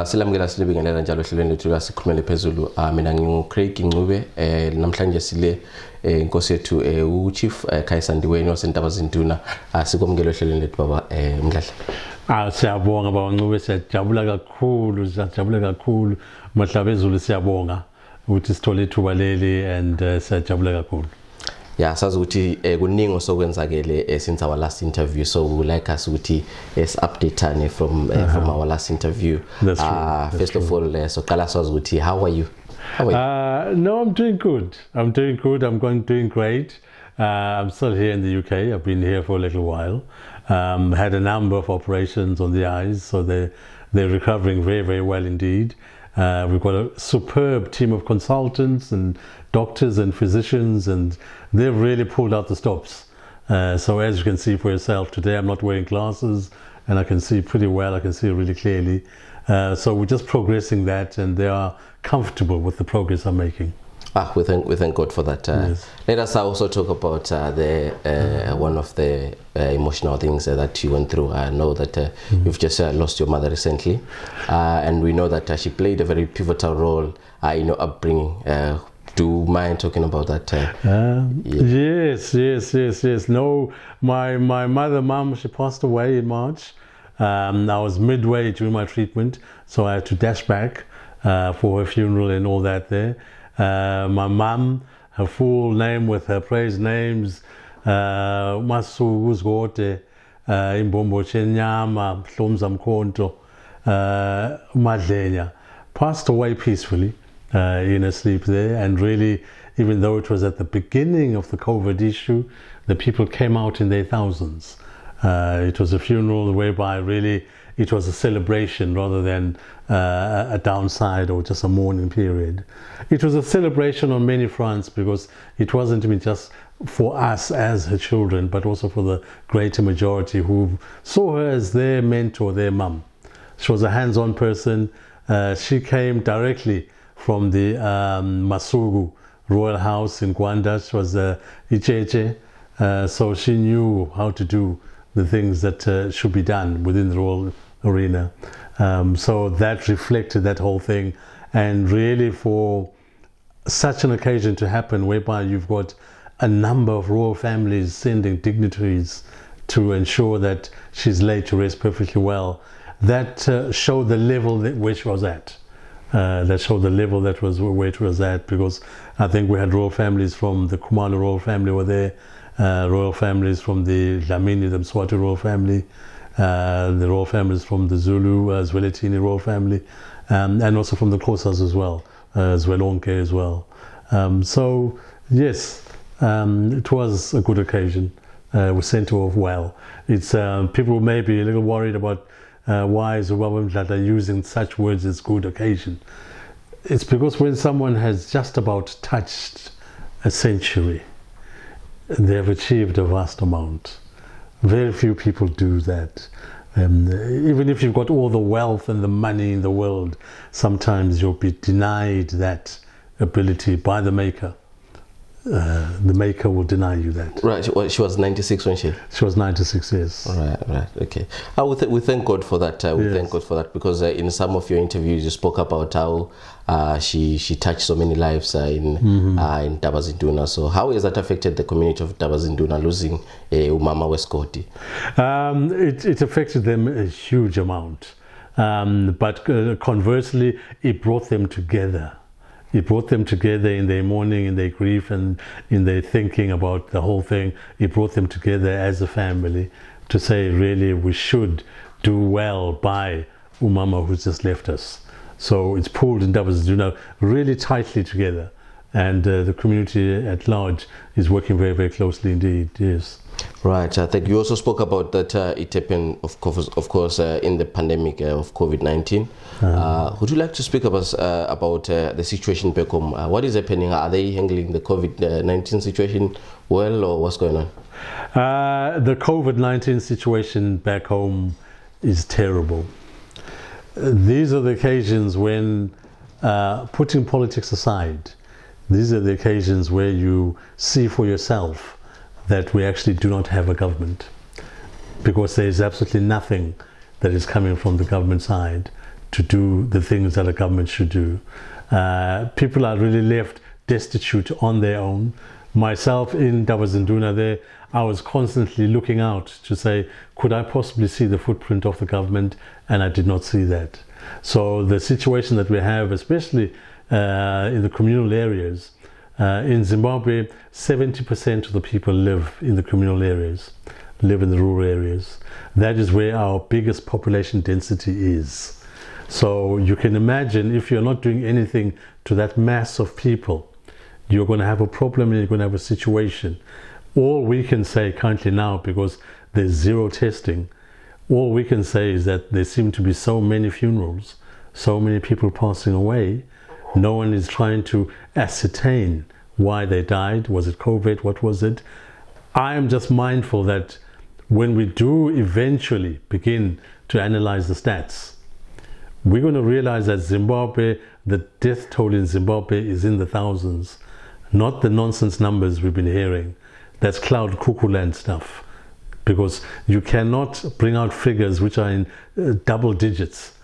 Silamukela silibingelela njalo ehlelweni lethu Asikhulumele phezulu. Mina ngingu-Craig Ncube namhlanje sile inkosi yethu u-Chief Khayisa Ndiweni wasentaba zinduna. Sikwamukela ehlelweni lethu baba Mdladla. Siyabonga baba Ncube, siyajabula kakhulu. Phezulu siyabonga ukuthi sithole ithuba leli and siyajabula kakhulu. Yeah, sazi ukuthi kuningi osokwenzakele since our last interview, so we would like us ukuthi update from our last interview. That's true. First of all, so qala sazi ukuthi how are you? No, I'm doing good. I'm doing great. I'm still here in the UK. I've been here for a little while. Had a number of operations on the eyes, so they're recovering very well indeed. We've got a superb team of consultants and doctors and physicians, and they've really pulled out the stops. So as you can see for yourself, today I'm not wearing glasses and I can see pretty well, I can see really clearly. So we're just progressing that, and they are comfortable with the progress I'm making. We thank God for that. Yes. Let us also talk about one of the emotional things that you went through. I know that you've just lost your mother recently, and we know that she played a very pivotal role in your upbringing. Do you mind talking about that? Yes. No, my mom, she passed away in March. I was midway during my treatment, so I had to dash back for her funeral and all that there. My mom, her full name with her praise names, Masuku Zgote, Imbombo Chenyama, Hlomza Mkhonto, Madlenya, passed away peacefully in her sleep there. And really, even though it was at the beginning of the COVID issue, the people came out in their thousands. It was a funeral whereby really it was a celebration rather than a downside or just a mourning period. It was a celebration on many fronts, because it wasn't even just for us as her children, but also for the greater majority who saw her as their mentor, their mum. She was a hands-on person. She came directly from the Masugu Royal House in Gwanda. She was Icheche, so she knew how to do the things that should be done within the royal arena. So that reflected that whole thing. And really, for such an occasion to happen whereby you've got a number of royal families sending dignitaries to ensure that she's laid to rest perfectly well, that showed the level where she was at. That showed the level that was where it was at, because I think we had royal families from the Kumalo royal family were there, royal families from the Dlamini, the Mswati royal family, the royal families from the Zulu, Zweletini royal family, and also from the Xhosas as well, Zwelonke as well. So yes, it was a good occasion. We sent her off well. It's people may be a little worried about why is Mdladla using such words as good occasion. It's because when someone has just about touched a century, they have achieved a vast amount. Very few people do that. Even if you've got all the wealth and the money in the world, sometimes you'll be denied that ability by the Maker. The Maker will deny you that. Right. Well, she was 96 when she? She was 96, yes. Right. Okay. We thank God for that. We thank God for that, because in some of your interviews you spoke about how she touched so many lives in Ndaba Zinduna. So how has that affected the community of Ndaba Zinduna, losing Umama Weskoti? It affected them a huge amount. But conversely, it brought them together. It brought them together in their mourning, in their grief, and in their thinking about the whole thing. It brought them together as a family to say, really, we should do well by Umama who's just left us. So it's pulled Ndaba Zinduna really tightly together, and the community at large is working very closely indeed. Yes. Right. I think you also spoke about that it happened, of course, in the pandemic of COVID-19. Would you like to speak about the situation back home? What is happening? Are they handling the COVID-19 situation well, or what's going on? The COVID-19 situation back home is terrible. These are the occasions when, putting politics aside, these are the occasions where you see for yourself that we actually do not have a government, because there is absolutely nothing that is coming from the government side to do the things that a government should do. People are really left destitute on their own. Myself in Ndawazinduna there, I was constantly looking out to say, could I possibly see the footprint of the government? And I did not see that. So the situation that we have, especially in the communal areas, in Zimbabwe, 70% of the people live in the communal areas, live in the rural areas. That is where our biggest population density is. So you can imagine, if you're not doing anything to that mass of people, you're going to have a problem and you're going to have a situation. All we can say currently now, because there's zero testing, all we can say is that there seem to be so many funerals, so many people passing away. No one is trying to ascertain why they died. Was it COVID? What was it? I am just mindful that when we do eventually begin to analyze the stats, we're going to realize that Zimbabwe, the death toll in Zimbabwe is in the thousands, not the nonsense numbers we've been hearing. That's cloud cuckoo land stuff, because you cannot bring out figures which are in double digits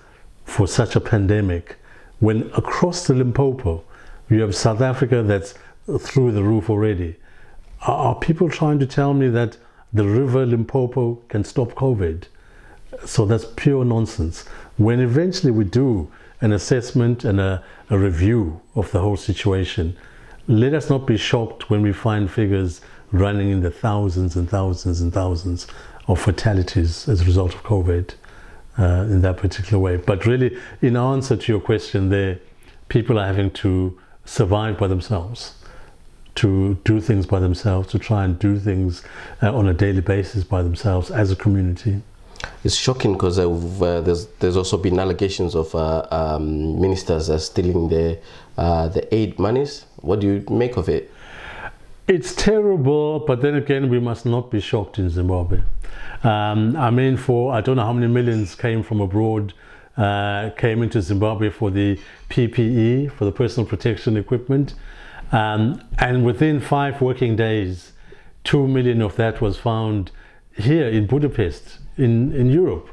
for such a pandemic when across the Limpopo you have South Africa that's through the roof already. Are people trying to tell me that the river Limpopo can stop COVID? So that's pure nonsense. When eventually we do an assessment and a review of the whole situation, let us not be shocked when we find figures running in the thousands and thousands and thousands of fatalities as a result of COVID in that particular way. But really, in answer to your question there, people are having to survive by themselves, to do things by themselves, to try and do things on a daily basis by themselves as a community. It's shocking because there's also been allegations of ministers stealing the aid monies. What do you make of it? It's terrible, but then again, we must not be shocked in Zimbabwe. I mean, I don't know how many millions came from abroad, came into Zimbabwe for the PPE, for the personal protection equipment. And within 5 working days, 2 million of that was found here in Budapest, in Europe,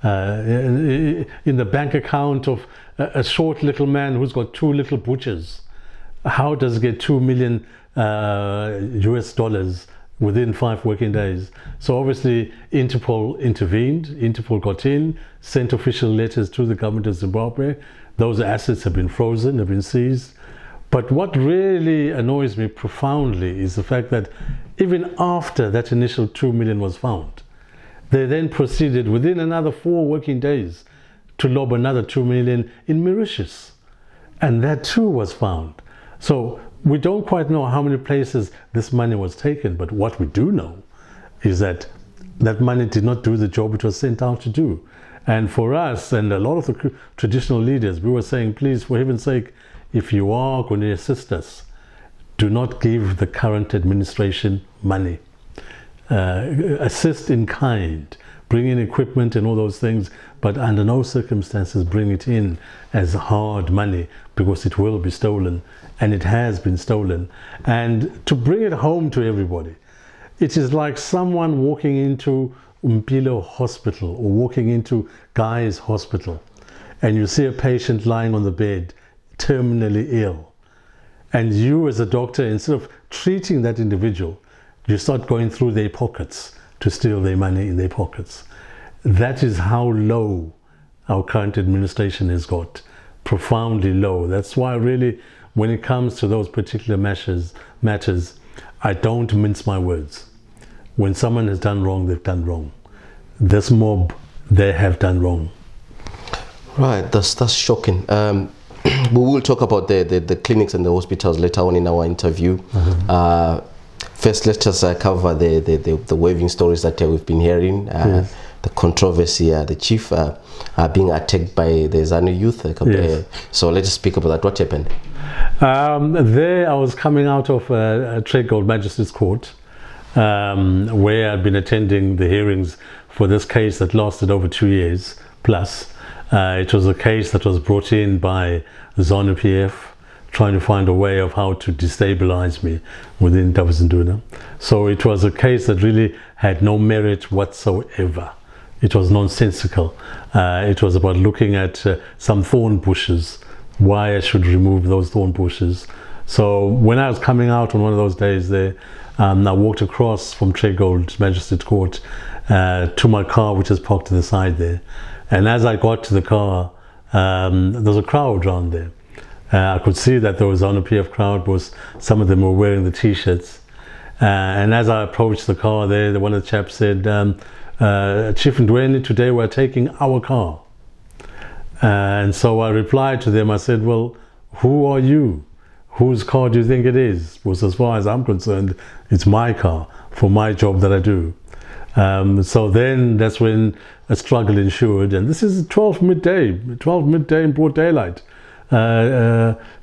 in the bank account of a short little man who's got 2 little butchers. How does he get 2 million US dollars within 5 working days? So obviously Interpol intervened, Interpol got in, sent official letters to the government of Zimbabwe. Those assets have been frozen, have been seized. But what really annoys me profoundly is the fact that even after that initial 2 million was found, they then proceeded within another 4 working days to lob another 2 million in Mauritius. And that too was found. So we don't quite know how many places this money was taken, but what we do know is that that money did not do the job it was sent out to do. And for us and a lot of the traditional leaders, we were saying, please, for heaven's sake, if you are going to assist us, do not give the current administration money. Assist in kind, bring in equipment and all those things, but under no circumstances bring it in as hard money, because it will be stolen, and it has been stolen. And to bring it home to everybody, it is like someone walking into Mpilo Hospital or walking into Guy's Hospital, and you see a patient lying on the bed, terminally ill, and you as a doctor, instead of treating that individual, you start going through their pockets to steal their money in their pockets. That is how low our current administration has got, profoundly low. That's why really, when it comes to those particular matters, I don't mince my words. When someone has done wrong, they've done wrong. This mob, they have done wrong. Right, that's shocking. We will talk about the clinics and the hospitals later on in our interview. First, let's just cover the waving stories that we've been hearing. Yes. The controversy, the chief being attacked by the ZANU youth. Yes. So let's just speak about that. What happened? There I was coming out of a Trade Gold Magistrates Court, where I'd been attending the hearings for this case that lasted over 2 years plus. It was a case that was brought in by ZANU-PF, trying to find a way of how to destabilize me within Ndawazinduna. So it was a case that really had no merit whatsoever. It was nonsensical. It was about looking at some thorn bushes, why I should remove those thorn bushes. So when I was coming out on one of those days there, I walked across from Tregold Magistrate Court to my car, which is parked to the side there. And as I got to the car, there was a crowd around there. I could see that there was an PF crowd, because some of them were wearing the t-shirts. And as I approached the car there, one of the chaps said, Chief Ndiweni, today we're taking our car. And so I replied to them, I said, well, who are you? Whose car do you think it is? Because as far as I'm concerned, it's my car for my job that I do. So then that's when a struggle ensued, and this is 12 midday in broad daylight.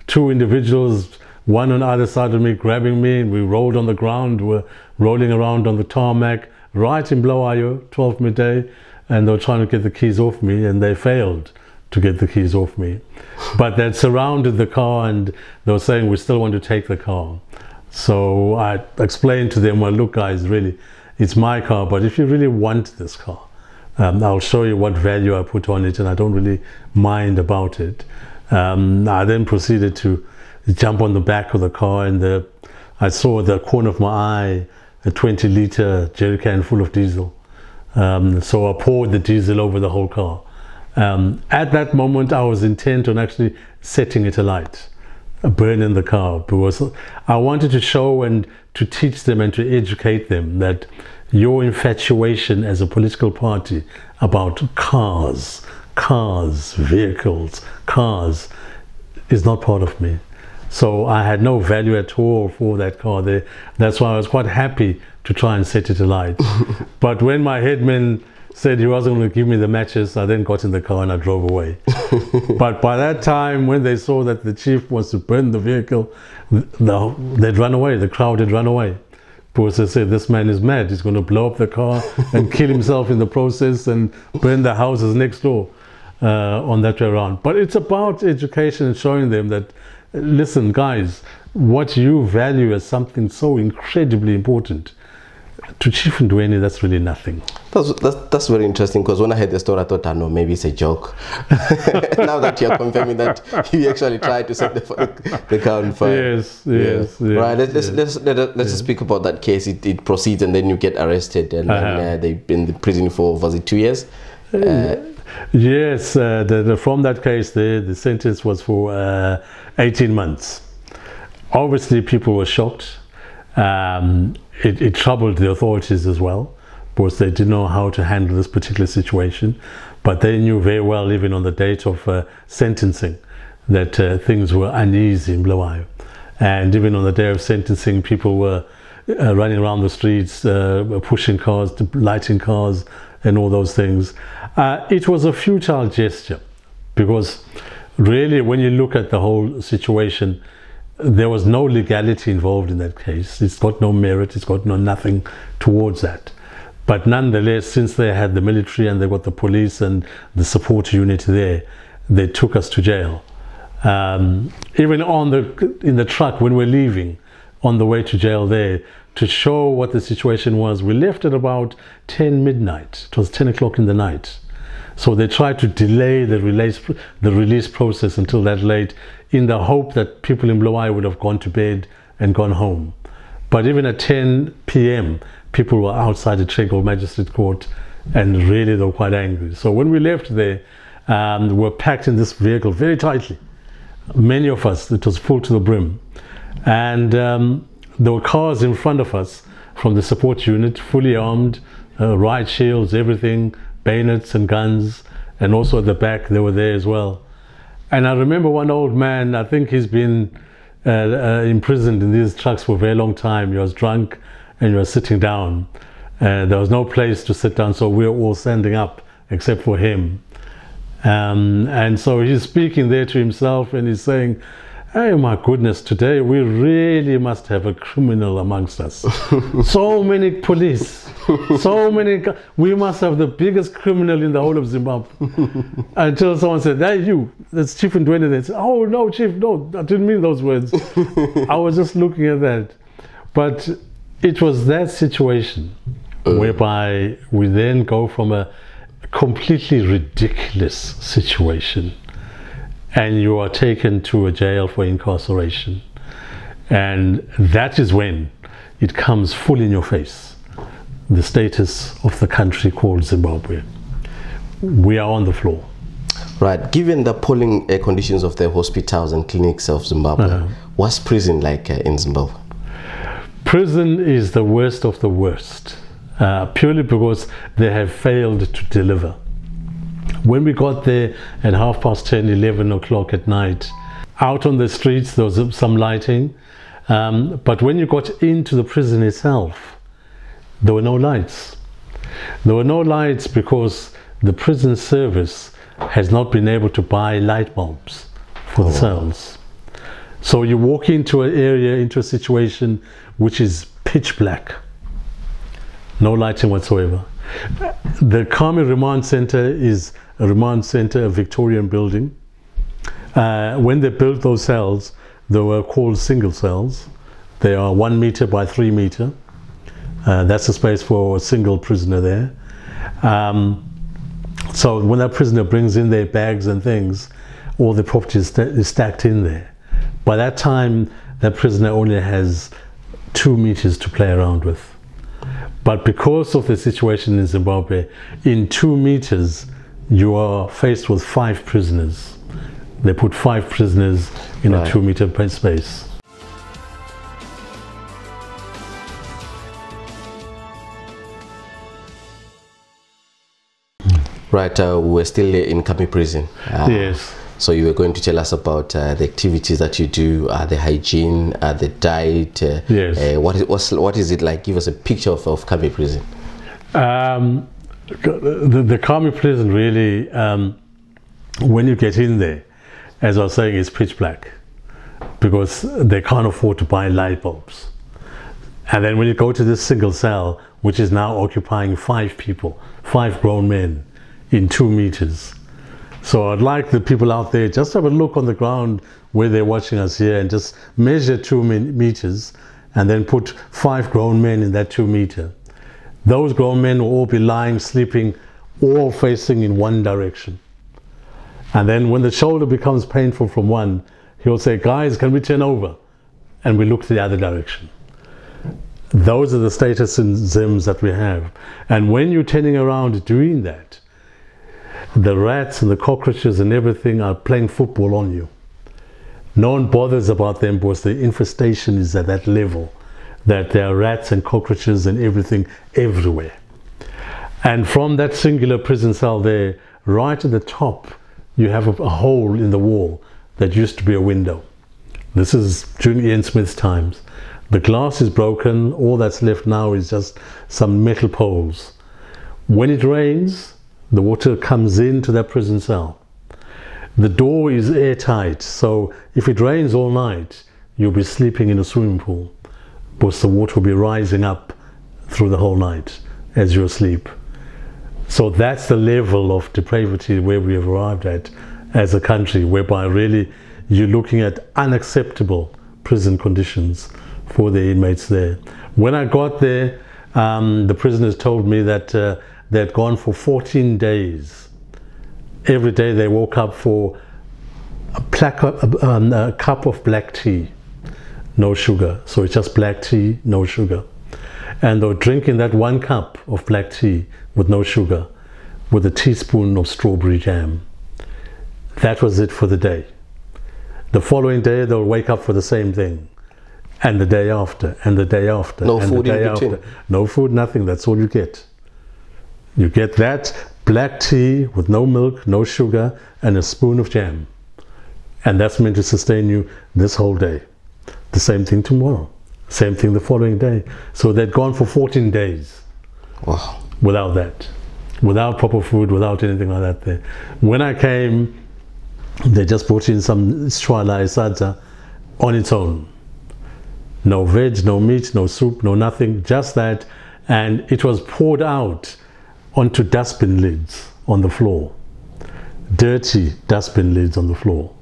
Two individuals, one on either side of me, grabbing me, and we rolled on the ground, were rolling around on the tarmac, right in Bulawayo, 12 midday, and they were trying to get the keys off me, and they failed to get the keys off me. But they'd surrounded the car, and they were saying, we still want to take the car. So I explained to them, well, look guys, really, it's my car, but if you really want this car, I'll show you what value I put on it, and I don't really mind about it. I then proceeded to jump on the back of the car, and I saw at the corner of my eye a 20-litre jerry can full of diesel. So I poured the diesel over the whole car. At that moment, I was intent on actually setting it alight, burning the car, because I wanted to show and to teach them and to educate them that your infatuation as a political party about cars, vehicles, cars, is not part of me. So I had no value at all for that car there. That's why I was quite happy to try and set it alight. But when my headman said he wasn't going to give me the matches, I then got in the car and I drove away. But by that time, when they saw that the chief wants to burn the vehicle, they'd run away. The crowd had run away. Because they said, this man is mad. He's going to blow up the car and kill himself in the process and burn the houses next door on that way around. But it's about education and showing them that, listen, guys, what you value as something so incredibly important, to Chief Ndiweni, that's really nothing. That's very interesting, because when I heard the story, I thought, no, maybe it's a joke. Now that you're confirming that you actually tried to set the car on fire. Yes. Right, let's speak about that case. It proceeds, and then you get arrested, and then they've been in prison for, was it 2 years? Yes, from that case, the sentence was for 18 months. Obviously, people were shocked. It troubled the authorities as well, because they didn't know how to handle this particular situation. But they knew very well, even on the date of sentencing, that things were uneasy in Bulawayo. And even on the day of sentencing, people were running around the streets, pushing cars, lighting cars, and all those things. It was a futile gesture, because really, when you look at the whole situation, there was no legality involved in that case. It's got no merit, it's got nothing towards that. But nonetheless, since they had the military and they got the police and the support unit there, they took us to jail. Even in the truck, when we're leaving, on the way to jail there, to show what the situation was, we left at about 10 midnight. It was 10 o'clock in the night. So they tried to delay the release process until that late, in the hope that people in Bulawayo would have gone to bed and gone home. But even at 10 p.m., people were outside the Tregold Magistrate Court, and really they were quite angry. So when we left there, we were packed in this vehicle very tightly. Many of us, it was full to the brim. And there were cars in front of us from the support unit, fully armed, riot shields, everything, bayonets and guns, and also at the back they were there as well. And I remember one old man, I think he's been imprisoned in these trucks for a very long time. He was drunk and he was sitting down. There was no place to sit down, so we were all standing up except for him. And so he's speaking there to himself, and he's saying, hey, my goodness, today we really must have a criminal amongst us. So many police, so many, we must have the biggest criminal in the whole of Zimbabwe. Until someone said, hey, you, that's Chief Ndiweni. They said, oh, no, Chief, no, I didn't mean those words. I was just looking at that. But it was that situation whereby we then go from a completely ridiculous situation, and you are taken to a jail for incarceration. And that is when it comes full in your face, the status of the country called Zimbabwe. We are on the floor. Right. Given the appalling conditions of the hospitals and clinics of Zimbabwe, what's prison like in Zimbabwe? Prison is the worst of the worst, purely because they have failed to deliver. When we got there at 10:30, 11 o'clock at night, out on the streets there was some lighting, but when you got into the prison itself, there were no lights. There were no lights because the prison service has not been able to buy light bulbs for the cells. So you walk into an area, into a situation which is pitch black, no lighting whatsoever. The Kami Remand Center is a remand center, a Victorian building. When they built those cells, they were called single cells. They are 1 meter by 3 meter. That's the space for a single prisoner there. So when that prisoner brings in their bags and things, all the property is stacked in there. By that time, that prisoner only has 2 meters to play around with. But because of the situation in Zimbabwe, in 2 meters, you are faced with 5 prisoners. They put 5 prisoners in a 2 meter space. Right, we're still in Kami prison. Yes. So you were going to tell us about the activities that you do, the hygiene, the diet. Yes. What is it like? Give us a picture of Kami prison. The Kami prison really, when you get in there, as I was saying, it's pitch black because they can't afford to buy light bulbs. And then when you go to this single cell, which is now occupying 5 people, 5 grown men in 2 meters. So I'd like the people out there just have a look on the ground where they're watching us here and just measure 2 meters and then put 5 grown men in that 2 meter. Those grown men will all be lying, sleeping, all facing in one direction. And then when the shoulder becomes painful from one, he'll say, guys, can we turn over? And we look the other direction. Those are the status in Zims that we have. And when you're turning around doing that, the rats and the cockroaches and everything are playing football on you. No one bothers about them because the infestation is at that level that there are rats and cockroaches and everything everywhere. And from that singular prison cell there, right at the top, you have a hole in the wall that used to be a window. This is during Ian Smith's times. The glass is broken, all that's left now is just some metal poles. When it rains, the water comes into that prison cell. The door is airtight, so if it rains all night, you'll be sleeping in a swimming pool because the water will be rising up through the whole night as you're asleep. So that's the level of depravity where we have arrived at as a country, whereby really you're looking at unacceptable prison conditions for the inmates there. When I got there, the prisoners told me that they'd gone for 14 days. Every day they woke up for a cup of black tea, no sugar. So it's just black tea, no sugar. And they were drinking that 1 cup of black tea with no sugar, with a teaspoon of strawberry jam. That was it for the day. The following day they'll wake up for the same thing. And the day after, and the day after, no and food the day in between. after. No food, nothing, that's all you get. You get that black tea with no milk, no sugar, and a spoon of jam. And that's meant to sustain you this whole day. The same thing tomorrow. Same thing the following day. So they'd gone for 14 days. Wow. Without that. Without proper food, without anything like that there. When I came, they just brought in some shwala isadza on its own. No veg, no meat, no soup, no nothing, just that. And it was poured out onto dustbin lids on the floor. Dirty dustbin lids on the floor.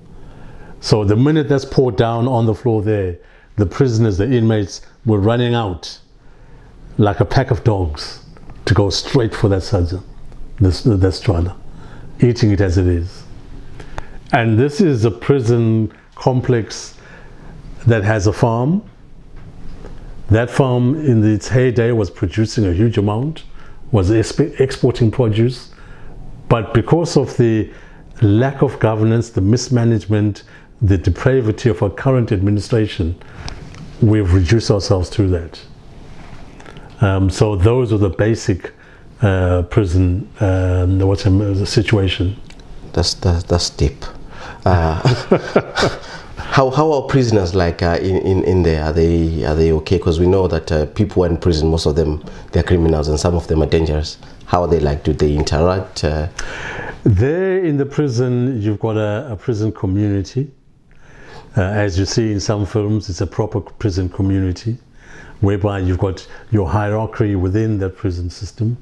So the minute that's poured down on the floor there, the prisoners, the inmates, were running out like a pack of dogs to go straight for that sadza. the strata, eating it as it is. And this is a prison complex that has a farm. That farm in its heyday was producing a huge amount, was exporting produce, but because of the lack of governance, the mismanagement, the depravity of our current administration, we've reduced ourselves to that. So those are the basic prison situation. That's deep. How are prisoners like in there? Are they okay? Because we know that people in prison, most of them, they're criminals, and some of them are dangerous. How are they like? Do they interact? There in the prison, you've got a prison community. As you see in some films, it's a proper prison community, whereby you've got your hierarchy within that prison system.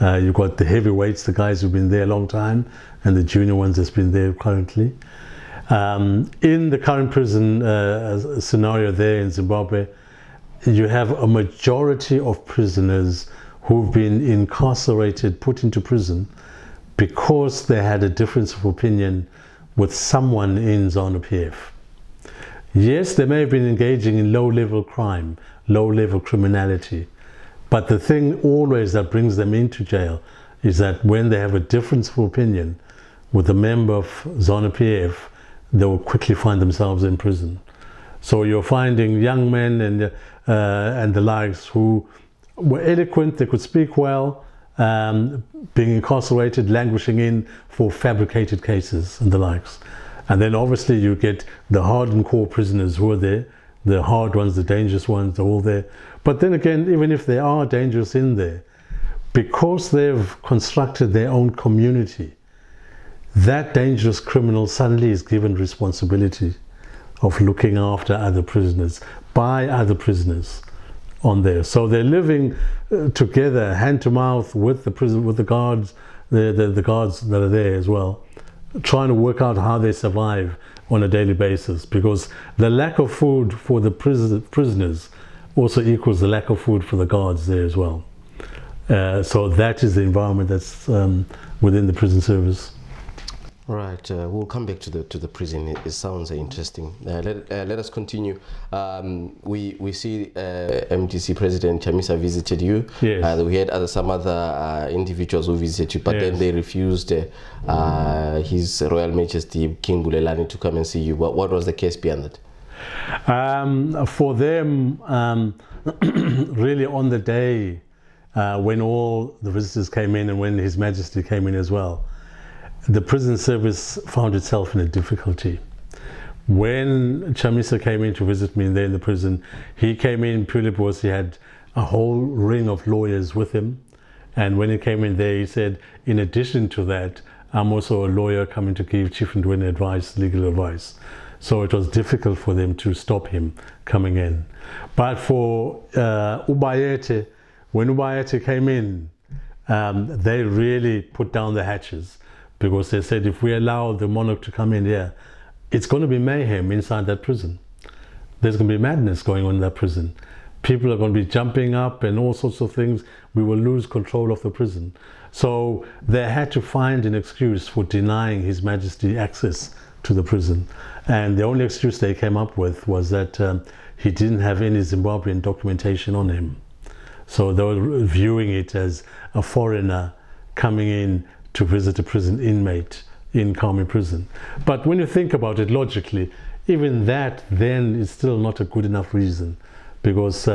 You've got the heavyweights, the guys who've been there a long time, and the junior ones that's been there currently. In the current prison scenario there in Zimbabwe, you have a majority of prisoners who've been incarcerated, put into prison, because they had a difference of opinion with someone in ZANU-PF. Yes, they may have been engaging in low-level crime, low-level criminality, but the thing always that brings them into jail is that when they have a difference of opinion with a member of ZANU-PF, they will quickly find themselves in prison. So you're finding young men and the likes who were eloquent, they could speak well, being incarcerated, languishing in for fabricated cases and the likes. And then obviously you get the hardened core prisoners who are there, the hard ones, the dangerous ones, they're all there. But then again, even if they are dangerous in there, because they've constructed their own community, that dangerous criminal suddenly is given responsibility of looking after other prisoners by other prisoners on there. So they're living together, hand to mouth, with the prison, with the guards, the guards that are there as well, trying to work out how they survive on a daily basis, because the lack of food for the prisoners also equals the lack of food for the guards there as well. So that is the environment that's within the prison service. Right, we'll come back to the prison. It sounds interesting. Let us continue. We see MDC President Khayisa visited you. Yes. We had some other individuals who visited you, but then they refused His Royal Majesty King Bulelani to come and see you. What was the case behind that? For them, really on the day when all the visitors came in and when His Majesty came in as well, the prison service found itself in a difficulty. When Khayisa came in to visit me there in the prison, he came in purely because he had a whole ring of lawyers with him. And when he came in there, he said, in addition to that, I'm also a lawyer coming to give Chief Ndiweni advice, legal advice. So it was difficult for them to stop him coming in. But for Ubayete, when Ubayete came in, they really put down the hatches, because they said if we allow the monarch to come in here, it's going to be mayhem inside that prison. There's going to be madness going on in that prison. People are going to be jumping up and all sorts of things. We will lose control of the prison. So they had to find an excuse for denying His Majesty access to the prison. And the only excuse they came up with was that he didn't have any Zimbabwean documentation on him. So they were viewing it as a foreigner coming in to visit a prison inmate in Kami prison. But when you think about it logically, even that then is still not a good enough reason, because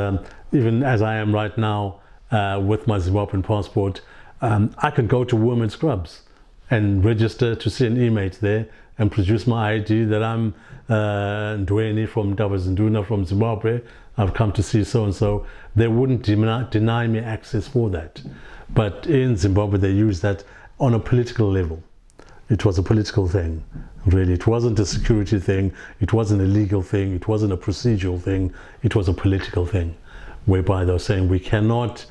even as I am right now with my Zimbabwean passport, I can go to Women's Scrubs and register to see an inmate there and produce my ID that I'm Ndiweni from Ndabazinduna from Zimbabwe, I've come to see so-and-so. They wouldn't deny me access for that. But in Zimbabwe they use that on a political level. It was a political thing, really. It wasn't a security thing, it wasn't a legal thing, it wasn't a procedural thing, it was a political thing, whereby they were saying we cannot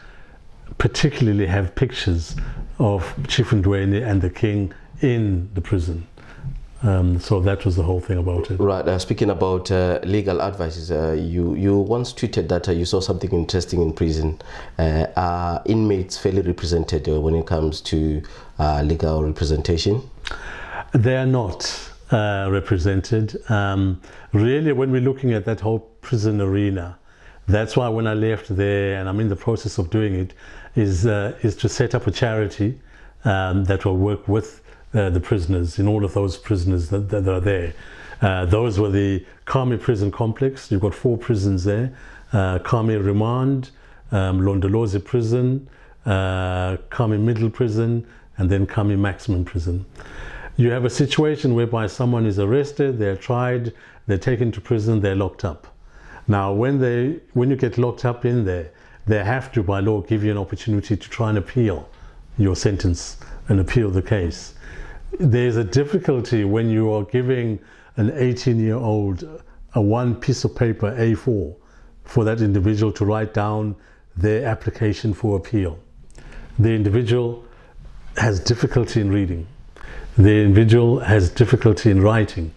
particularly have pictures of Chief Ndiweni and the king in the prison. So that was the whole thing about it. Right. Speaking about legal advices, you once tweeted that you saw something interesting in prison. Are inmates fairly represented when it comes to legal representation? They are not represented. Really, when we're looking at that whole prison arena, that's why when I left there, and I'm in the process of doing it, is to set up a charity that will work with the prisoners, in all of those prisoners that are there. Those were the Kami prison complex. You've got 4 prisons there: Kami Remand, Londolozi prison, Kami middle prison, and then Kami maximum prison. You have a situation whereby someone is arrested, they're tried, they're taken to prison, they're locked up. Now, when you get locked up in there, they have to, by law, give you an opportunity to try and appeal your sentence and appeal the case. There's a difficulty when you are giving an 18-year-old a one piece of paper, A4, for that individual to write down their application for appeal. The individual has difficulty in reading. The individual has difficulty in writing.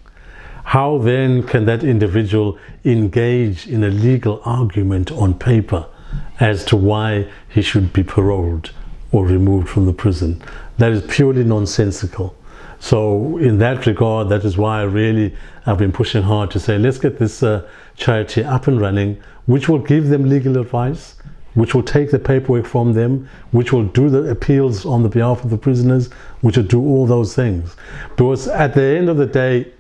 How then can that individual engage in a legal argument on paper as to why he should be paroled or removed from the prison? That is purely nonsensical. So in that regard, that is why I've been pushing hard to say, let's get this charity up and running, which will give them legal advice, which will take the paperwork from them, which will do the appeals on the behalf of the prisoners, which will do all those things. Because at the end of the day,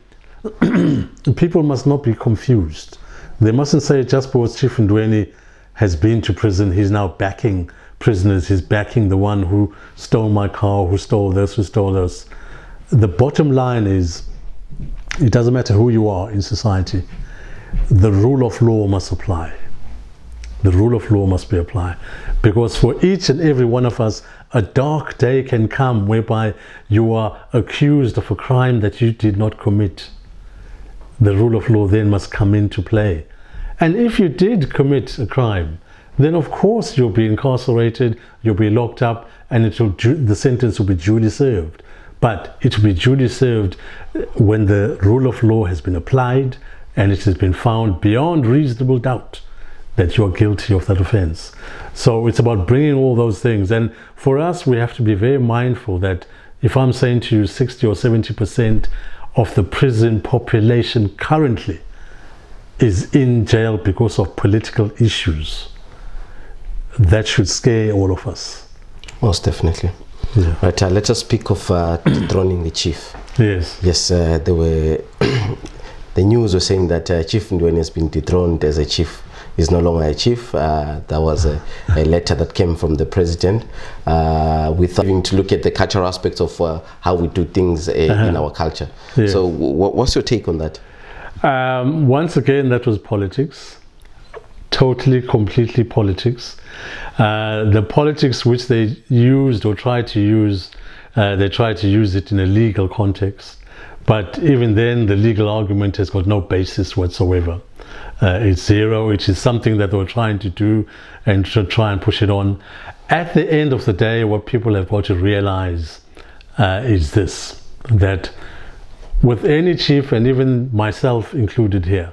people must not be confused. They mustn't say just because Chief Ndiweni has been to prison, he's now backing prisoners, he's backing the one who stole my car, who stole this, who stole this. The bottom line is, it doesn't matter who you are in society, the rule of law must apply. The rule of law must be applied. Because for each and every one of us, a dark day can come whereby you are accused of a crime that you did not commit. The rule of law then must come into play. And if you did commit a crime, then of course you'll be incarcerated, you'll be locked up, and the sentence will be duly served. But it will be duly served when the rule of law has been applied and it has been found beyond reasonable doubt that you are guilty of that offense. So it's about bringing all those things. And for us, we have to be very mindful that if I'm saying to you 60 or 70% of the prison population currently is in jail because of political issues, that should scare all of us. Most definitely. Yeah. Right, let us speak of dethroning the chief. Yes. Yes, there were the news was saying that Chief Ndiweni has been dethroned as a chief. He's no longer a chief. There was a letter that came from the president with having to look at the cultural aspects of how we do things in our culture. Yeah. So what's your take on that? Once again, that was politics. Totally, completely politics. The politics which they used or tried to use, they tried to use it in a legal context. But even then, the legal argument has got no basis whatsoever. It's zero. It is something that they were trying to do and to try and push it on. At the end of the day, what people have got to realize is this, that with any chief, and even myself included here,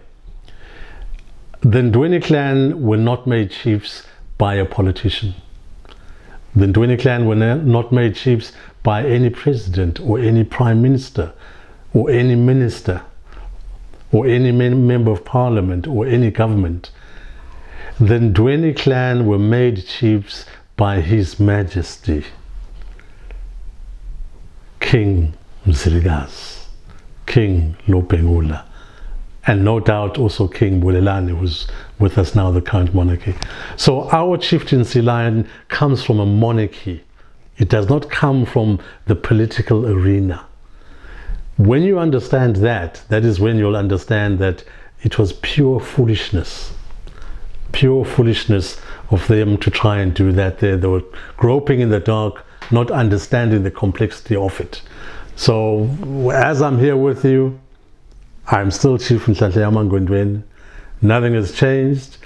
the Ndiweni clan were not made chiefs by a politician. The Ndiweni clan were not made chiefs by any president or any prime minister or any minister or any member of parliament or any government. The Ndiweni clan were made chiefs by His Majesty King Mthwakazi, King Lobengula, and no doubt also King Bulelani, who's with us now, the current monarchy. So our chieftaincy line comes from a monarchy. It does not come from the political arena. When you understand that, that is when you'll understand that it was pure foolishness of them to try and do that. They were groping in the dark, not understanding the complexity of it. So as I'm here with you, I'm still Chief Ndiweni. Nothing has changed.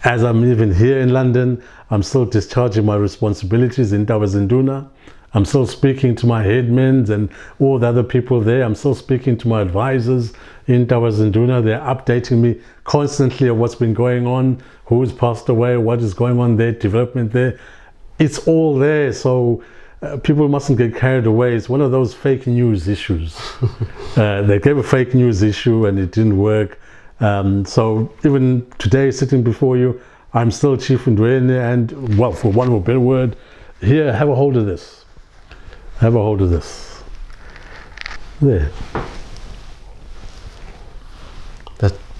As I'm even here in London, I'm still discharging my responsibilities in Ndaba Zinduna. I'm still speaking to my headmen and all the other people there. I'm still speaking to my advisors in Tawazinduna. They're updating me constantly of what's been going on, who's passed away, what is going on there, development there. It's all there. So people mustn't get carried away. It's one of those fake news issues. They gave a fake news issue and it didn't work. So even today, sitting before you, I'm still Chief Ndiweni, and well, for one more better word, here, have a hold of this. Have a hold of this. There.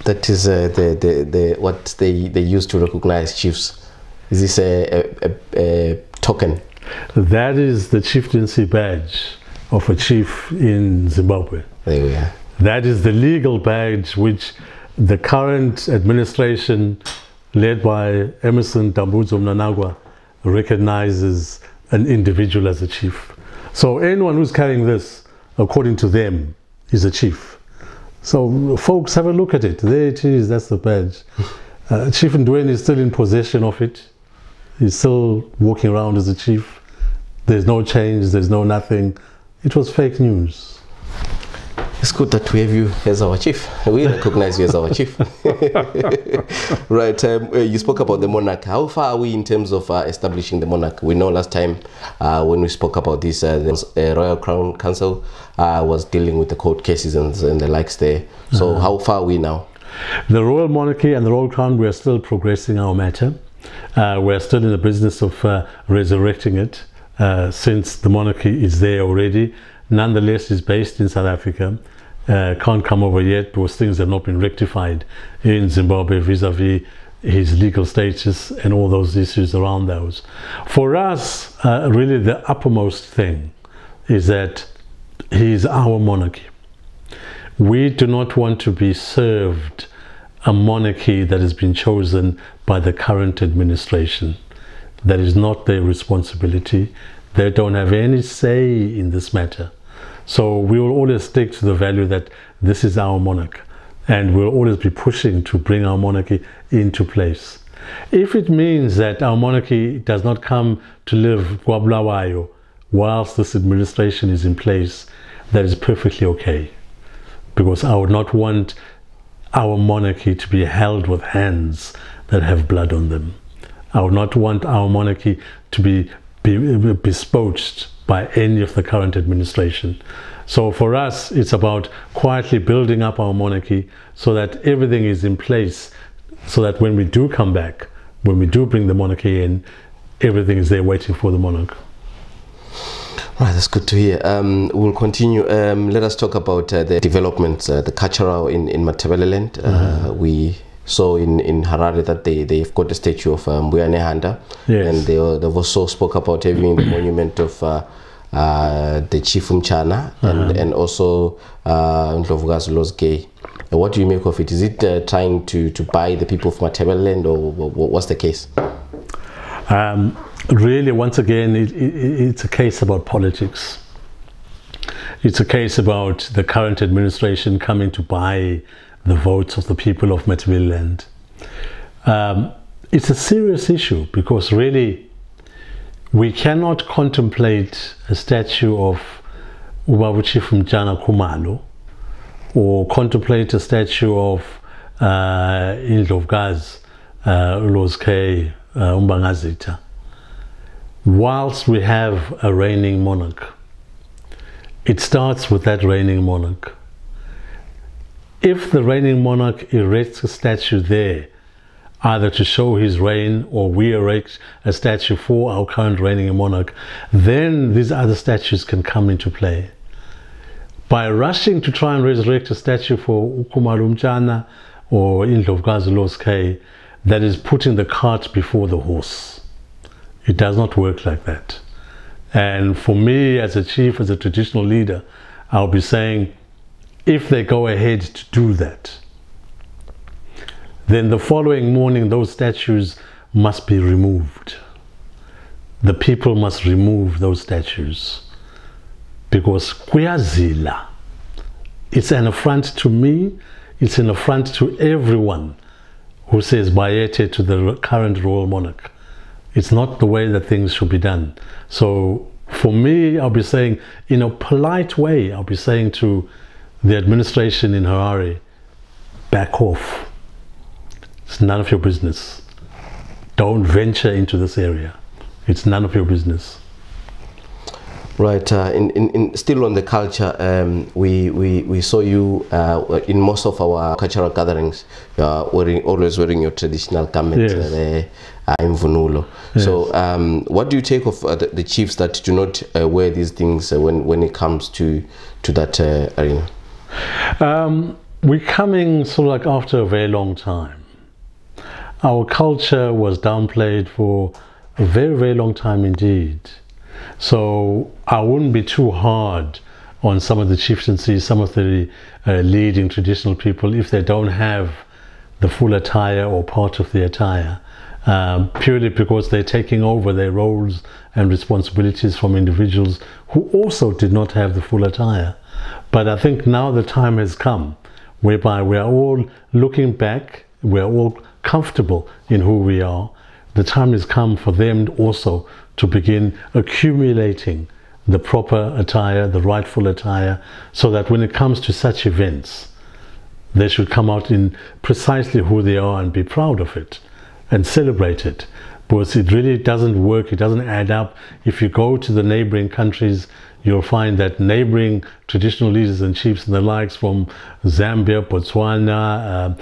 That is the what they use to recognize chiefs. Is this a token? That is the chieftaincy badge of a chief in Zimbabwe. There we are. That is the legal badge which the current administration, led by Emerson Dambudzo Mnangagwa, recognizes an individual as a chief. So anyone who's carrying this, according to them, is a chief. So folks, have a look at it. There it is. That's the badge. Chief Ndiweni is still in possession of it. He's still walking around as a chief. There's no change. There's no nothing. It was fake news. It's good that we have you as our chief. We recognize you as our chief. Right. You spoke about the monarch. How far are we in terms of establishing the monarch? We know last time when we spoke about this, the Royal Crown Council was dealing with the court cases and the likes there. So how far are we now? The royal monarchy and the royal crown, we are still progressing our matter. We're still in the business of resurrecting it since the monarchy is there already. Nonetheless, is based in South Africa. Can't come over yet because things have not been rectified in Zimbabwe vis-a-vis his legal status and all those issues around those. For us, really the uppermost thing is that he is our monarchy. We do not want to be served a monarchy that has been chosen by the current administration. That is not their responsibility. They don't have any say in this matter. So we will always stick to the value that this is our monarch, and we'll always be pushing to bring our monarchy into place. If it means that our monarchy does not come to live Gwablawayo whilst this administration is in place, that is perfectly okay. Because I would not want our monarchy to be held with hands that have blood on them. I would not want our monarchy to be bespoached by any of the current administration. So for us, it's about quietly building up our monarchy so that everything is in place, so that when we do come back, when we do bring the monarchy in, everything is there waiting for the monarch. Right, that's good to hear. We'll continue. Let us talk about the developments, the cultural in Matabeleland. We saw in Harare that they've got a statue of Mbuyane Handa, yes. And they've also spoke about having the monument of the Chief Mchana and also Mthwakazi Losgay. What do you make of it? Is it trying to buy the people of Matabeleland, or what's the case? Really, once again, it's a case about politics. It's a case about the current administration coming to buy the votes of the people of Matabeleland. It's a serious issue because really we cannot contemplate a statue of Ubaba Chief Mchana Khumalo or contemplate a statue of Mthwakazi Losgay Umbangazita whilst we have a reigning monarch. It starts with that reigning monarch. If the reigning monarch erects a statue there, either to show his reign or we erect a statue for our current reigning monarch, then these other statues can come into play. By rushing to try and resurrect a statue for Khumalo Mchana or Mthwakazi Losgay, that is putting the cart before the horse. It does not work like that. And for me, as a chief, as a traditional leader, I'll be saying, if they go ahead to do that, then the following morning those statues must be removed. The people must remove those statues. Because kuyazila, it's an affront to me, it's an affront to everyone who says bayete to the current royal monarch. It's not the way that things should be done. So for me, I'll be saying, in a polite way, I'll be saying to the administration in Harare, back off. It's none of your business. Don't venture into this area. It's none of your business. Right. Still on the culture, we saw you in most of our cultural gatherings, always wearing your traditional garment, imvunulo. Yes. So, what do you take of the chiefs that do not wear these things when it comes to that arena? We're coming sort of like after a very long time. Our culture was downplayed for a very, very long time indeed. So I wouldn't be too hard on some of the chieftaincies, some of the leading traditional people, if they don't have the full attire or part of the attire, purely because they're taking over their roles and responsibilities from individuals who also did not have the full attire. But I think now the time has come whereby we are all looking back, we are all comfortable in who we are. The time has come for them also to begin accumulating the proper attire, the rightful attire, so that when it comes to such events, they should come out in precisely who they are and be proud of it and celebrate it. Because it really doesn't work, it doesn't add up. If you go to the neighboring countries, you'll find that neighboring traditional leaders and chiefs and the likes from Zambia, Botswana,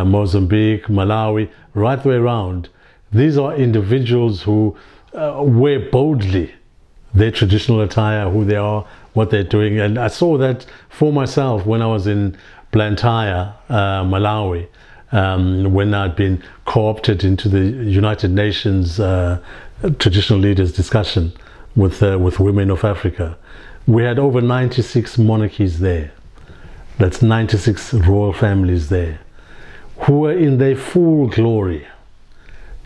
Mozambique, Malawi, right the way around, these are individuals who wear boldly their traditional attire, who they are, what they're doing. And I saw that for myself when I was in Blantyre, Malawi, when I'd been co-opted into the United Nations traditional leaders discussion with women of Africa. We had over 96 monarchies there. That's 96 royal families there, who were in their full glory.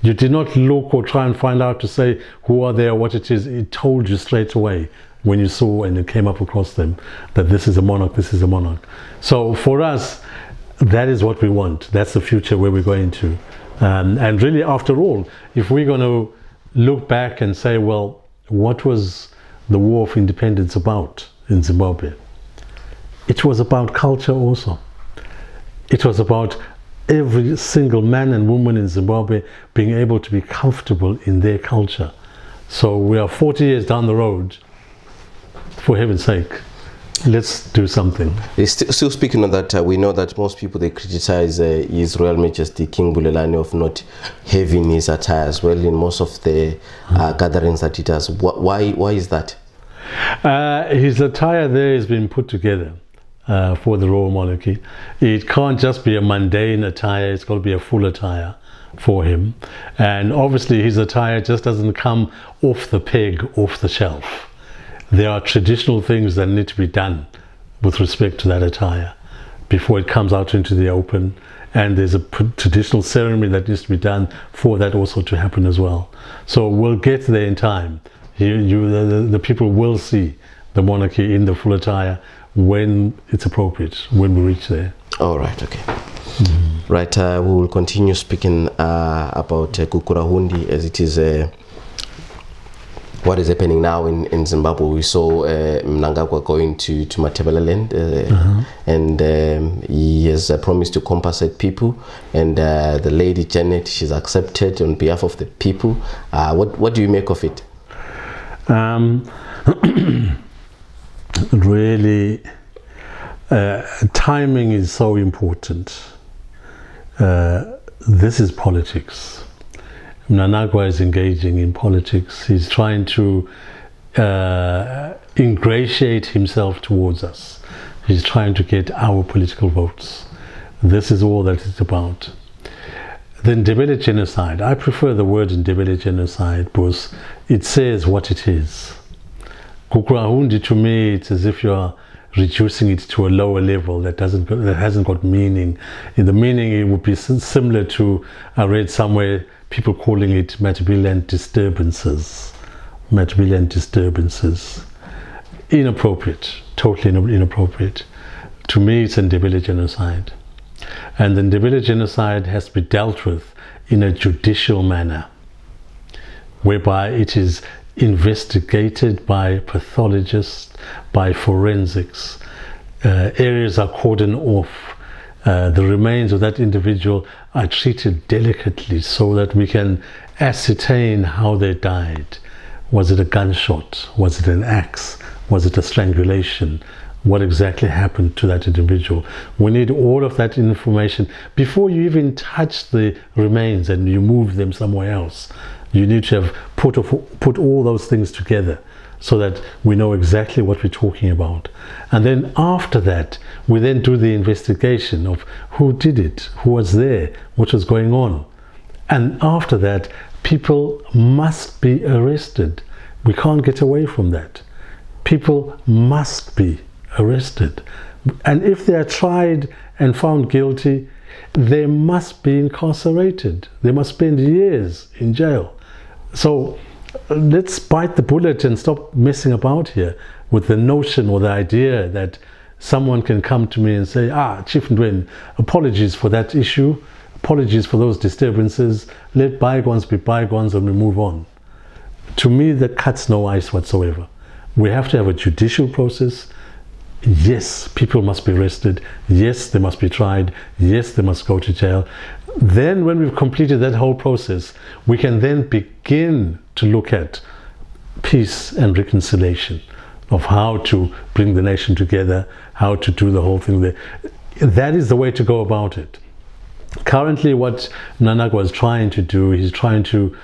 You did not look or try and find out to say who are they or what it is. It told you straight away when you saw and you came up across them that this is a monarch, this is a monarch. So for us, that is what we want. That's the future where we're going to. And really, after all, if we're going to look back and say, well, what was the War of Independence about in Zimbabwe? It was about culture also. It was about every single man and woman in Zimbabwe being able to be comfortable in their culture. So we are 40 years down the road. For heaven's sake, let's do something. Still speaking of that, we know that most people, they criticize His Royal Majesty King Bulelani of not having his attire as well in most of the gatherings that he does. Why is that? His attire there has been put together for the royal monarchy. It can't just be a mundane attire, it's got to be a full attire for him. And obviously his attire just doesn't come off the peg, off the shelf. There are traditional things that need to be done with respect to that attire before it comes out into the open, and there's a traditional ceremony that needs to be done for that also to happen as well. So we'll get there in time. The people will see the monarchy in the full attire when it's appropriate, when we reach there. All right, okay. Mm-hmm. Right, we will continue speaking about Kukurahundi, as it is what is happening now in Zimbabwe. We saw Mnangagwa going to Matabeleland, and he has promised to compensate people, and the lady Janet, she's accepted on behalf of the people. What do you make of it? Really, timing is so important. This is politics. Mnangagwa is engaging in politics. He's trying to ingratiate himself towards us. He's trying to get our political votes. This is all that it's about. The Ndebele genocide, I prefer the word Ndebele genocide because it says what it is. Kukurahundi, to me, it's as if you're reducing it to a lower level that hasn't got meaning. In the meaning, it would be similar to, I read somewhere, people calling it Matabeleland disturbances. Matabeleland disturbances. Inappropriate, totally inappropriate. To me, it's a Ndebele genocide. And the Ndebele genocide has to be dealt with in a judicial manner, whereby it is investigated by pathologists, by forensics. Areas are cordoned off. The remains of that individual are treated delicately so that we can ascertain how they died. Was it a gunshot? Was it an axe? Was it a strangulation? What exactly happened to that individual? We need all of that information before you even touch the remains and you move them somewhere else. You need to have put all those things together so that we know exactly what we're talking about. And then after that, we then do the investigation of who did it, who was there, what was going on. And after that, people must be arrested. We can't get away from that. People must be arrested. And if they are tried and found guilty, they must be incarcerated. They must spend years in jail. So let's bite the bullet and stop messing about here with the notion or the idea that someone can come to me and say, Chief Ndiweni, apologies for that issue, apologies for those disturbances, let bygones be bygones and we move on. To me, that cuts no ice whatsoever. We have to have a judicial process. Yes, people must be arrested. Yes, they must be tried. Yes, they must go to jail. Then when we've completed that whole process, we can then begin to look at peace and reconciliation, of how to bring the nation together, how to do the whole thing there. That is the way to go about it. Currently, what Nanagwa is trying to do, he's trying to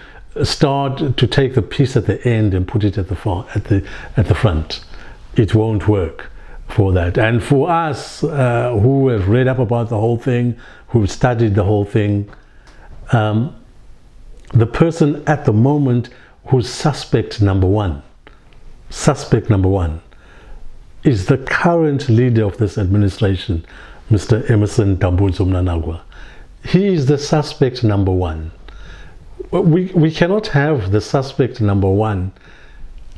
start to take the peace at the end and put it at the front. It won't work for that. And for us who have read up about the whole thing, who've studied the whole thing, the person at the moment who's suspect number one is the current leader of this administration, Mr. Emmerson Dambudzo Mnangagwa. He is the suspect number one. We cannot have the suspect number one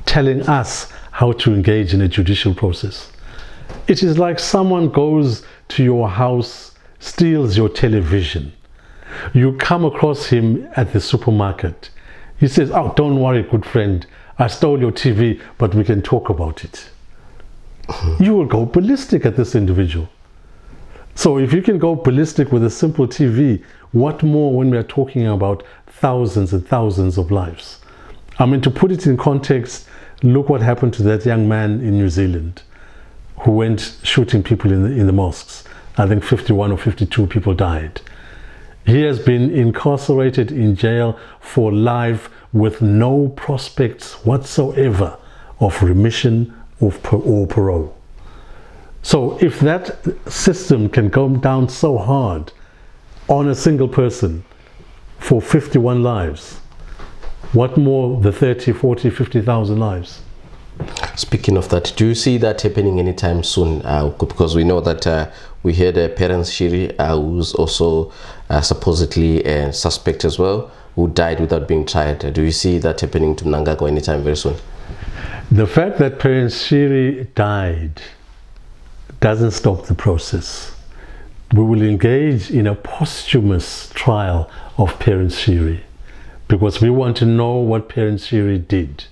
telling us how to engage in a judicial process. It is like someone goes to your house, steals your television. You come across him at the supermarket. He says, "Oh, don't worry, good friend. I stole your TV, but we can talk about it." You will go ballistic at this individual. So if you can go ballistic with a simple TV, what more when we are talking about thousands and thousands of lives? I mean, to put it in context, look what happened to that young man in New Zealand who went shooting people in the mosques. I think 51 or 52 people died. He has been incarcerated in jail for life with no prospects whatsoever of remission or parole. So if that system can go down so hard on a single person for 51 lives, what more the 30, 40, 50,000 lives? Speaking of that, do you see that happening anytime soon? Because we know that we heard Parents Shiri, who's also supposedly a suspect as well, who died without being tried. Do you see that happening to Mnangagwa anytime very soon? The fact that Parents Shiri died doesn't stop the process. We will engage in a posthumous trial of Parents Shiri because we want to know what Parents Shiri did,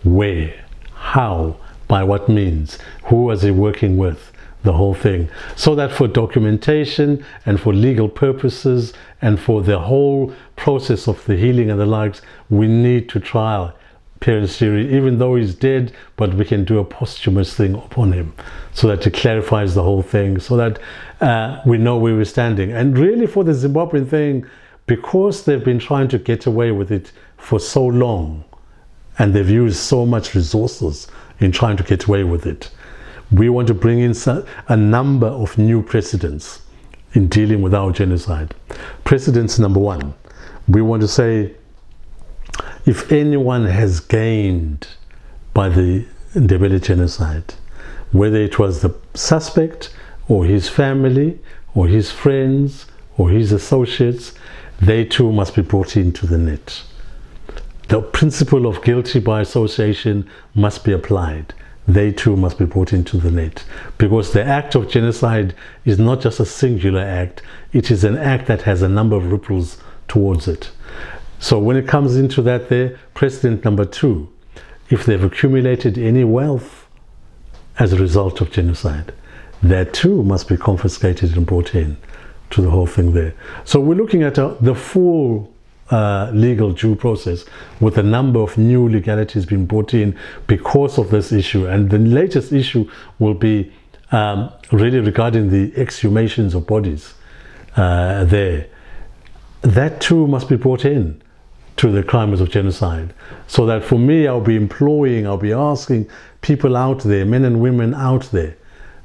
where, how, by what means, who was he working with, the whole thing, so that for documentation and for legal purposes and for the whole process of the healing and the likes, we need to trial Parents Shiri, even though he's dead, but we can do a posthumous thing upon him so that it clarifies the whole thing, so that we know where we're standing. And really for the Zimbabwean thing, because they've been trying to get away with it for so long and they've used so much resources in trying to get away with it, we want to bring in a number of new precedents in dealing with our genocide. Precedents number one, we want to say, if anyone has gained by the Ndebele genocide, whether it was the suspect or his family or his friends or his associates, they too must be brought into the net. The principle of guilty by association must be applied. They too must be brought into the net, because the act of genocide is not just a singular act, it is an act that has a number of ripples towards it. So when it comes into that there, precedent number two if they've accumulated any wealth as a result of genocide, that too must be confiscated and brought in to the whole thing there. So we're looking at the full legal due process, with a number of new legalities being brought in because of this issue. And the latest issue will be really regarding the exhumations of bodies there. That too must be brought in to the crimes of genocide. So that for me, I'll be asking people out there, men and women out there,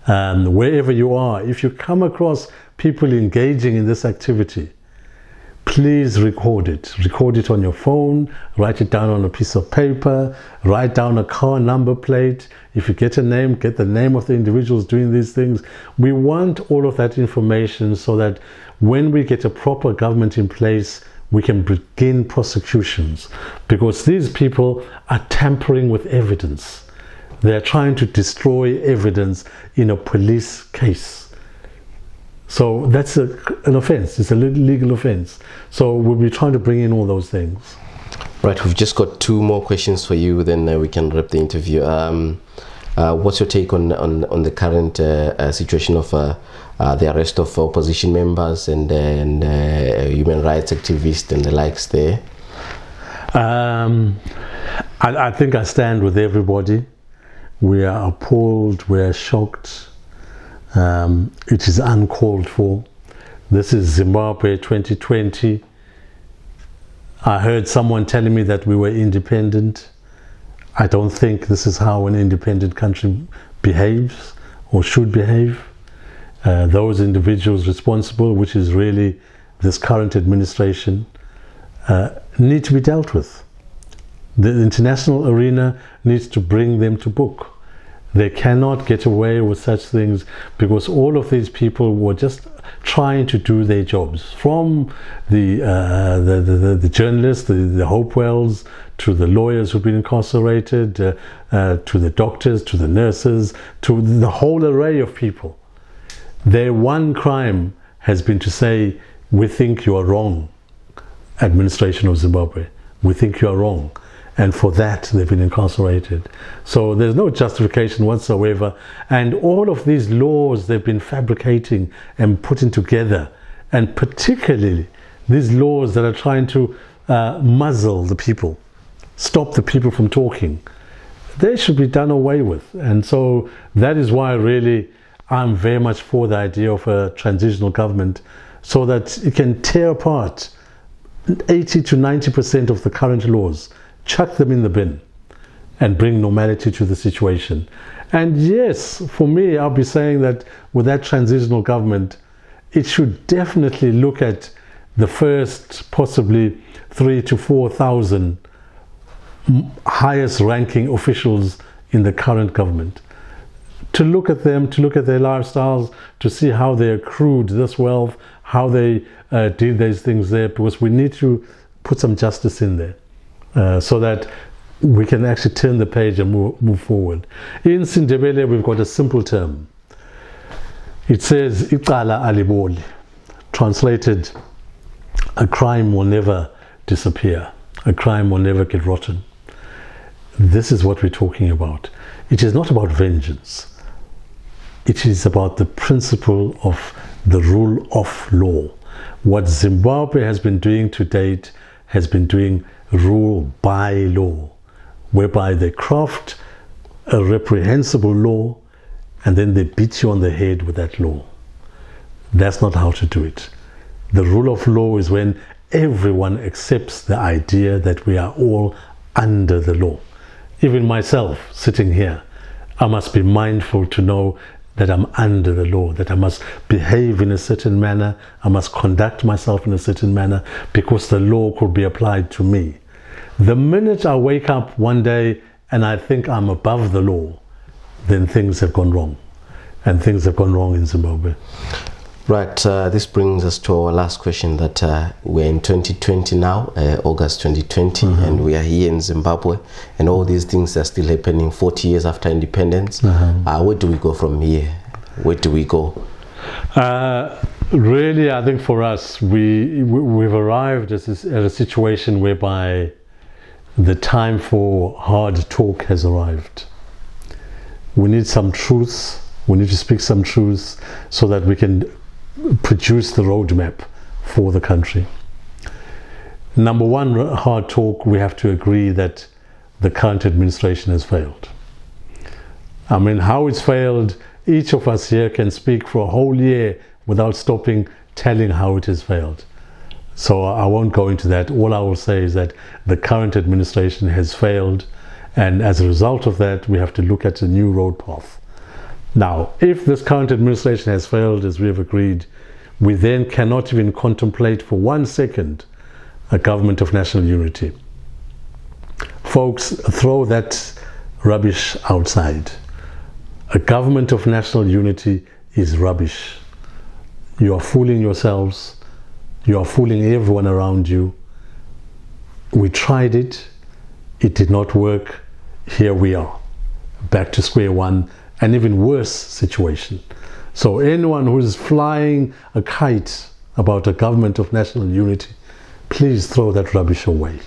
wherever you are, if you come across people engaging in this activity, please record it on your phone, write it down on a piece of paper, write down a car number plate. If you get a name, get the name of the individuals doing these things. We want all of that information so that when we get a proper government in place, we can begin prosecutions, because these people are tampering with evidence. They're trying to destroy evidence in a police case. So that's an offense. It's a legal offense. So we'll be trying to bring in all those things. Right, we've just got 2 more questions for you, then we can wrap the interview. What's your take on the current situation of the arrest of opposition members and human rights activists and the likes there? I think I stand with everybody. We are appalled, we are shocked. It is uncalled for. This is Zimbabwe 2020. I heard someone telling me that we were independent. I don't think this is how an independent country behaves or should behave. Those individuals responsible, which is really this current administration, need to be dealt with. The international arena needs to bring them to book. They cannot get away with such things, because all of these people were just trying to do their jobs, from the journalists, the Hopewells, to the lawyers who've been incarcerated, to the doctors, to the nurses, to the whole array of people. Their one crime has been to say, we think you are wrong, administration of Zimbabwe. We think you are wrong. And for that, they've been incarcerated. So there's no justification whatsoever. And all of these laws they've been fabricating and putting together, and particularly these laws that are trying to muzzle the people, stop the people from talking, they should be done away with. And so that is why really I'm very much for the idea of a transitional government, so that it can tear apart 80 to 90% of the current laws, chuck them in the bin, and bring normality to the situation. And yes, for me, I'll be saying that with that transitional government, it should definitely look at the first possibly 3,000 to 4,000 highest ranking officials in the current government, to look at them, to look at their lifestyles, to see how they accrued this wealth, how they did these things there, because we need to put some justice in there. So that we can actually turn the page and move forward. In Sindebele, we've got a simple term. It says, "Icala aliboli," translated, a crime will never disappear. A crime will never get rotten. This is what we're talking about. It is not about vengeance. It is about the principle of the rule of law. What Zimbabwe has been doing to date has been doing rule by law, whereby they craft a reprehensible law and then they beat you on the head with that law. That's not how to do it. The rule of law is when everyone accepts the idea that we are all under the law. Even myself sitting here, I must be mindful to know that I'm under the law, that I must behave in a certain manner, I must conduct myself in a certain manner, because the law could be applied to me. The minute I wake up one day and I think I'm above the law, then things have gone wrong. And things have gone wrong in Zimbabwe. Right, this brings us to our last question, that we're in 2020 now, August 2020, and we are here in Zimbabwe, and all these things are still happening 40 years after independence. Where do we go from here? Where do we go? Really, I think for us, we've arrived at a situation whereby The time for hard talk has arrived. We need some truths. We need to speak some truths so that we can produce the roadmap for the country. Number one, hard talk, we have to agree that the current administration has failed. I mean, how it's failed, each of us here can speak for a whole year without stopping telling how it has failed. So I won't go into that. All I will say is that the current administration has failed, and as a result of that, we have to look at a new road path. Now, if this current administration has failed, as we have agreed, we then cannot even contemplate for 1 second a government of national unity. Folks, throw that rubbish outside. A government of national unity is rubbish. You are fooling yourselves. You are fooling everyone around you. We tried it. It did not work. Here we are, back to square one, an even worse situation. So anyone who is flying a kite about a government of national unity, please throw that rubbish away.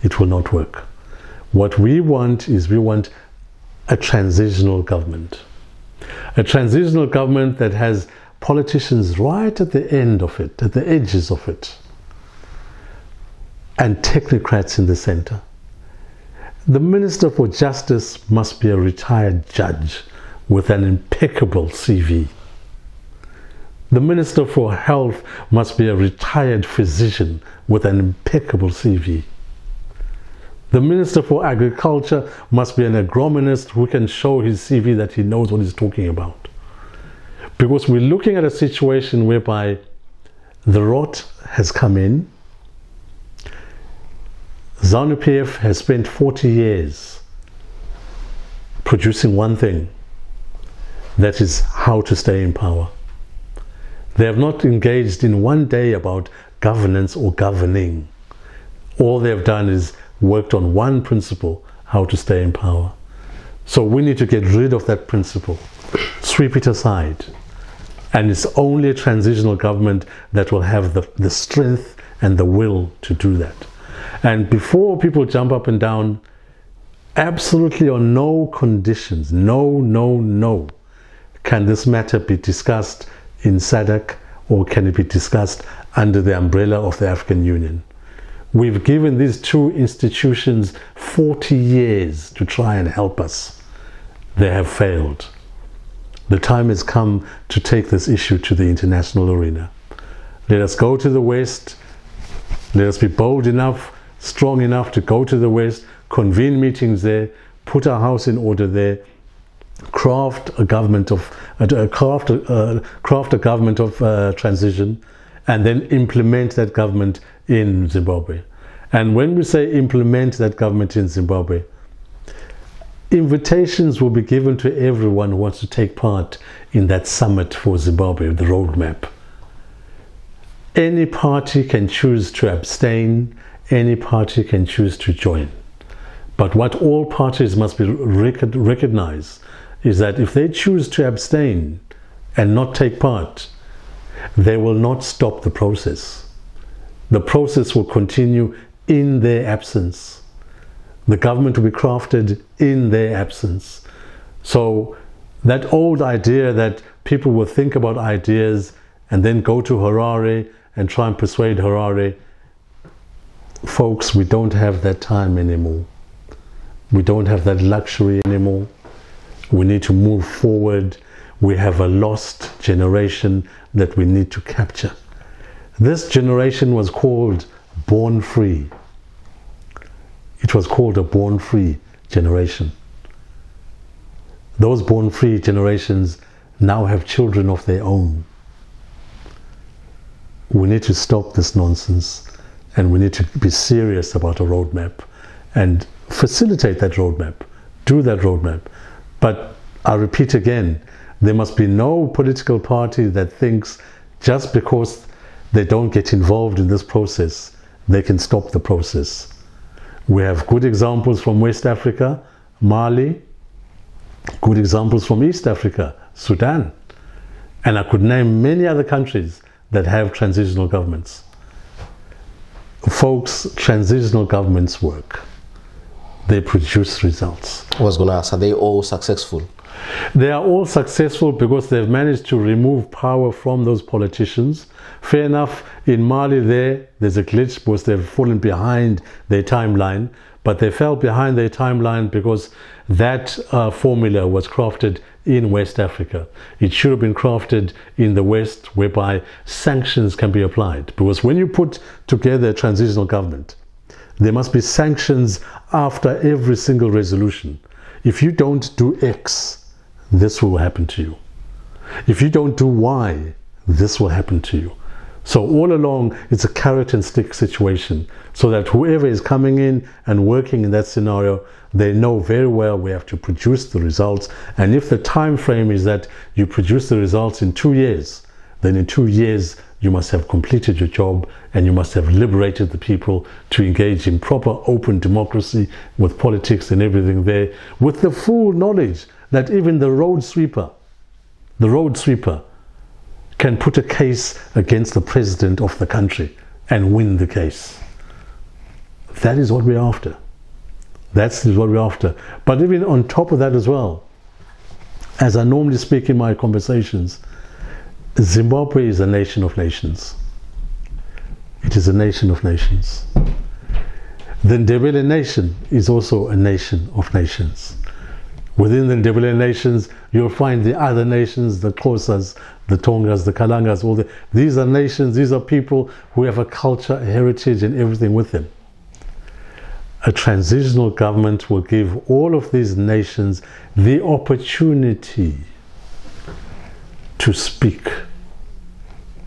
It will not work. What we want is we want a transitional government. A transitional government that has politicians right at the end of it, at the edges of it, and technocrats in the center. The Minister for Justice must be a retired judge with an impeccable CV. The Minister for Health must be a retired physician with an impeccable CV. The Minister for Agriculture must be an agronomist who can show his CV that he knows what he's talking about. Because we're looking at a situation whereby the rot has come in. ZANU-PF has spent 40 years producing one thing, that is how to stay in power. They have not engaged in one day about governance or governing. All they have done is worked on one principle, how to stay in power. So we need to get rid of that principle, sweep it aside. And it's only a transitional government that will have the strength and the will to do that. And before people jump up and down, absolutely on no conditions, no, can this matter be discussed in SADC, or can it be discussed under the umbrella of the African Union? We've given these two institutions 40 years to try and help us. They have failed. The time has come to take this issue to the international arena. Let us go to the West. Let us be bold enough, strong enough to go to the West, convene meetings there, put our house in order there, craft a government of transition, and then implement that government in Zimbabwe. And when we say implement that government in Zimbabwe, invitations will be given to everyone who wants to take part in that summit for Zimbabwe, the roadmap. Any party can choose to abstain, any party can choose to join. But what all parties must be recognize is that if they choose to abstain and not take part, they will not stop the process. The process will continue in their absence. The government will be crafted in their absence. So that old idea that people will think about ideas and then go to Harare and try and persuade Harare, folks, we don't have that time anymore. We don't have that luxury anymore. We need to move forward. We have a lost generation that we need to capture. This generation was called born free. It was called a born free generation. Those born free generations now have children of their own. We need to stop this nonsense, and we need to be serious about a roadmap and facilitate that roadmap, do that roadmap. But I repeat again, there must be no political party that thinks just because they don't get involved in this process, they can stop the process. We have good examples from West Africa, Mali, good examples from East Africa, Sudan, and I could name many other countries that have transitional governments. Folks, transitional governments work. they produce results. I was going to ask, are they all successful? They are all successful because they've managed to remove power from those politicians. Fair enough, in Mali there's a glitch because they've fallen behind their timeline, but they fell behind their timeline because that formula was crafted in West Africa. It should have been crafted in the West, whereby sanctions can be applied. Because when you put together a transitional government, there must be sanctions after every single resolution. If you don't do X, this will happen to you. If you don't do Y, this will happen to you. So all along, it's a carrot and stick situation, so that whoever is coming in and working in that scenario, they know very well we have to produce the results. And if the time frame is that you produce the results in 2 years, then in 2 years, you must have completed your job and you must have liberated the people to engage in proper open democracy with politics and everything there, with the full knowledge that even the road sweeper can put a case against the president of the country and win the case. That is what we're after. That's what we're after. But even on top of that as well, as I normally speak in my conversations, Zimbabwe is a nation of nations. It is a nation of nations. The Ndebele nation is also a nation of nations. Within the Ndebele nations, you'll find the other nations, the Xhosas, the Tongas, the Kalangas, these are nations, these are people who have a culture, a heritage and everything with them. A transitional government will give all of these nations the opportunity to speak,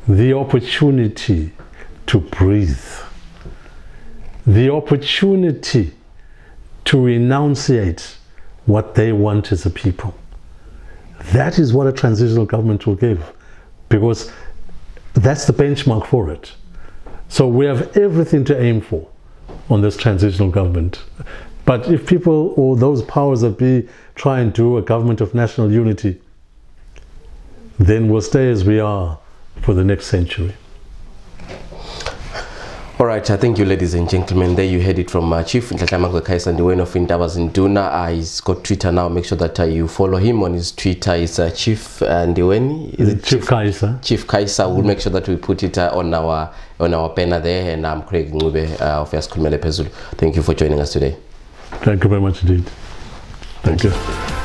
the opportunity to breathe, the opportunity to enunciate what they want as a people. That is what a transitional government will give, because that's the benchmark for it. So we have everything to aim for on this transitional government. But if people or those powers that be try and do a government of national unity, then we'll stay as we are for the next century. All right, thank you, ladies and gentlemen. There you heard it from Chief Khayisa Ndiweni of Nduna. He's got Twitter now. Make sure that you follow him on his Twitter. It's Chief Ndiweni. Is it Chief Khayisa? Chief Khayisa. We'll make sure that we put it on our banner there. And I'm Craig Ngube of Asikhulumele phezulu. Thank you for joining us today. Thank you very much indeed. Thank you.